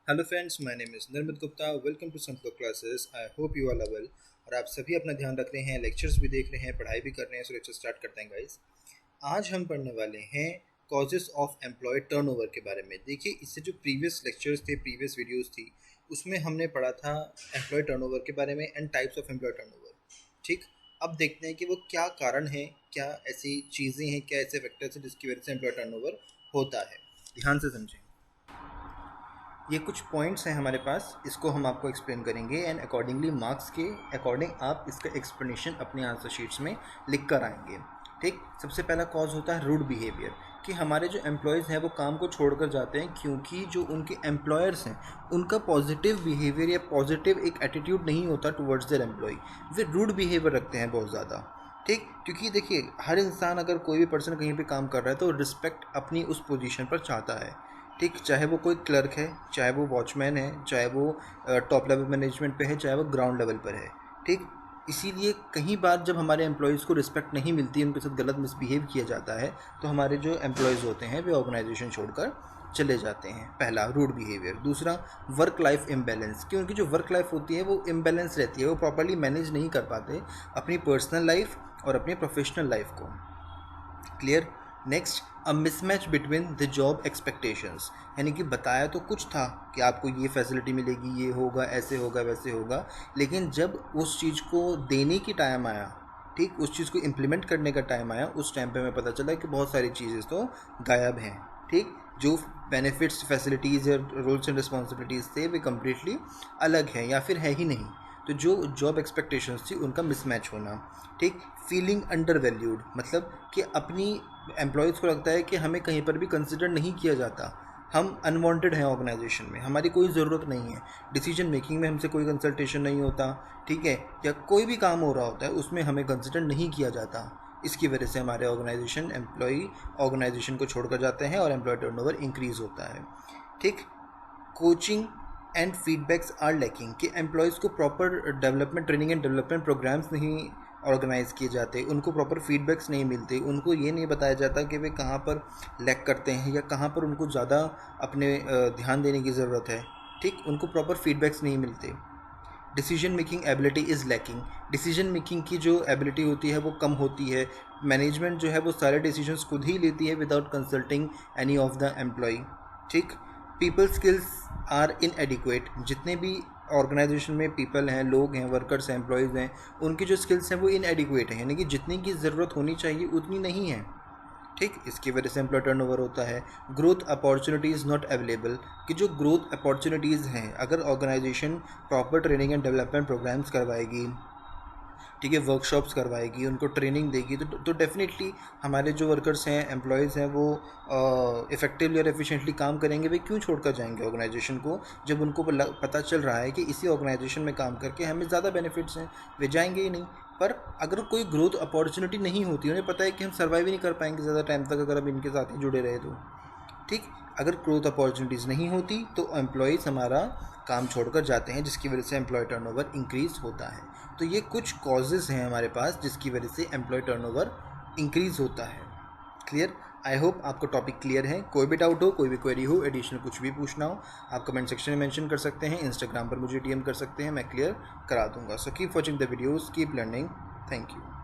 Hello friends, my name is Nirmit Gupta. Welcome to Sunflow classes. I hope you all are well. और आप सभी अपना ध्यान रख रहे हैं, लेक्चर्स भी देख रहे हैं, पढ़ाई भी कर रहे हैं। सो लेक्चर स्टार्ट करते हैं गाइस। आज हम पढ़ने वाले हैं कॉजेस ऑफ एम्प्लॉय टर्नओवर के बारे में। देखिए, इससे जो प्रीवियस लेक्चर्स थे, प्रीवियस वीडियोस थी, उसमें हमने पढ़ा था एम्प्लॉय टर्नओवर के बारे में and types of employee turnover. ठीक, अब देखते हैं कि वो क्या कारण है, क्या ऐसी चीज़ें हैं, क्या ऐसे फैक्टर्स हैं जिसकी वजह से एम्प्लॉय टर्नओवर होता है। ध्यान से समझें। ये कुछ पॉइंट्स हैं हमारे पास, इसको हम आपको एक्सप्लेन करेंगे एंड अकॉर्डिंगली मार्क्स के अकॉर्डिंग आप इसका एक्सप्लेनेशन अपने आंसर शीट्स में लिख कर आएंगे। ठीक, सबसे पहला कॉज होता है रूड बिहेवियर, कि हमारे जो एम्प्लॉयज़ हैं वो काम को छोड़कर जाते हैं क्योंकि जो उनके एम्प्लॉयर्स हैं उनका पॉजिटिव बिहेवियर या पॉजिटिव एक एटीट्यूड नहीं होता टुवर्ड्स देयर एम्प्लॉय। वे रूड बिहेवियर रखते हैं बहुत ज़्यादा। ठीक, क्योंकि देखिए, हर इंसान अगर कोई भी पर्सन कहीं पे काम कर रहा है तो रिस्पेक्ट अपनी उस पोजीशन पर चाहता है। ठीक, चाहे वो कोई क्लर्क है, चाहे वो वॉचमैन है, चाहे वो टॉप लेवल मैनेजमेंट पे है, चाहे वो ग्राउंड लेवल पर है। ठीक, इसीलिए कई बार जब हमारे एम्प्लॉयज़ को रिस्पेक्ट नहीं मिलती, उनके साथ गलत मिसबिहेव किया जाता है, तो हमारे जो एम्प्लॉयज़ होते हैं वे ऑर्गेनाइजेशन छोड़कर चले जाते हैं। पहला रूड बिहेवियर। दूसरा वर्क लाइफ इम्बैलेंस, कि उनकी जो वर्क लाइफ होती है वो इम्बैलेंस रहती है, वो प्रॉपर्ली मैनेज नहीं कर पाते अपनी पर्सनल लाइफ और अपनी प्रोफेशनल लाइफ को। Clear. Next, a mismatch between the job expectations, यानी कि बताया तो कुछ था कि आपको ये फैसिलिटी मिलेगी, ये होगा, ऐसे होगा, वैसे होगा, लेकिन जब उस चीज़ को देने की टाइम आया, ठीक, उस चीज़ को इम्प्लीमेंट करने का टाइम आया, उस टाइम पे हमें पता चला कि बहुत सारी चीज़ें तो गायब हैं। ठीक, जो बेनिफिट्स, फैसिलिटीज़ या रोल्स एंड रिस्पॉन्सिबिलिटीज़ थे वे कम्प्लीटली अलग हैं या फिर है ही नहीं। तो जो जॉब एक्सपेक्टेशंस थी उनका मिसमैच होना। ठीक, फीलिंग अंडर वैल्यूड, मतलब कि अपनी एम्प्लॉयज़ को लगता है कि हमें कहीं पर भी कंसिडर नहीं किया जाता, हम अनवांटेड हैं ऑर्गेनाइजेशन में, हमारी कोई ज़रूरत नहीं है, डिसीजन मेकिंग में हमसे कोई कंसल्टेशन नहीं होता, ठीक है, या कोई भी काम हो रहा होता है उसमें हमें कंसिडर नहीं किया जाता। इसकी वजह से हमारे ऑर्गेनाइजेशन को छोड़कर जाते हैं और एम्प्लॉय टर्नओवर इंक्रीज़ होता है। ठीक, coaching and feedbacks are lacking, कि एम्प्लॉयज़ को proper development, training and development programmes नहीं ऑर्गेनाइज किए जाते, उनको प्रॉपर फीडबैक्स नहीं मिलते, उनको ये नहीं बताया जाता कि वे कहाँ पर लैक करते हैं या कहाँ पर उनको ज़्यादा अपने ध्यान देने की ज़रूरत है। ठीक, उनको प्रॉपर फीडबैक्स नहीं मिलते। Decision making ability is lacking, decision making की जो एबिलिटी होती है वो कम होती है। मैनेजमेंट जो है वो सारे डिसीजंस खुद ही लेती है without consulting any of the employee. ठीक, पीपल स्किल्स आर इनएडिक्वेट, जितने भी ऑर्गेनाइजेशन में पीपल हैं, लोग हैं, वर्कर्स हैं, एम्प्लॉयज़ हैं, उनकी जो स्किल्स हैं वो इनएडिक्वेट हैं, यानी कि जितनी की ज़रूरत होनी चाहिए उतनी नहीं है। ठीक, इसकी वजह से एम्प्लॉय टर्नओवर होता है। ग्रोथ अपॉर्चुनिटीज़ नॉट अवेलेबल, कि जो ग्रोथ अपॉर्चुनिटीज़ हैं, अगर organisation proper training and development programmes करवाएगी, ठीक है, वर्कशॉप्स करवाएगी, उनको ट्रेनिंग देगी, तो डेफिनेटली हमारे जो वर्कर्स हैं, एम्प्लॉयज़ हैं, वो इफ़ेक्टिवली और एफिशिएंटली काम करेंगे। वे क्यों छोड़कर जाएंगे ऑर्गेनाइजेशन को, जब उनको पता चल रहा है कि इसी ऑर्गेनाइजेशन में काम करके हमें ज़्यादा बेनिफिट्स हैं, वे जाएंगे ही नहीं। पर अगर कोई ग्रोथ अपॉर्चुनिटी नहीं होती, उन्हें पता है कि हम सर्वाइव ही नहीं कर पाएंगे ज़्यादा टाइम तक अगर हम इनके साथ ही जुड़े रहे तो। ठीक, अगर ग्रोथ अपॉर्चुनिटीज़ नहीं होती तो एम्प्लॉयज़ हमारा काम छोड़कर जाते हैं, जिसकी वजह से एम्प्लॉय टर्नओवर इंक्रीज़ होता है। तो ये कुछ कॉजेज़ हैं हमारे पास जिसकी वजह से एम्प्लॉय टर्नओवर इंक्रीज़ होता है। क्लियर। आई होप आपको टॉपिक क्लियर है। कोई भी डाउट हो, कोई भी क्वेरी हो, एडिशनल कुछ भी पूछना हो, आप कमेंट सेक्शन में मेंशन कर सकते हैं, इंस्टाग्राम पर मुझे डीएम कर सकते हैं, मैं क्लियर करा दूंगा। So keep watching the videos, keep learning. Thank you.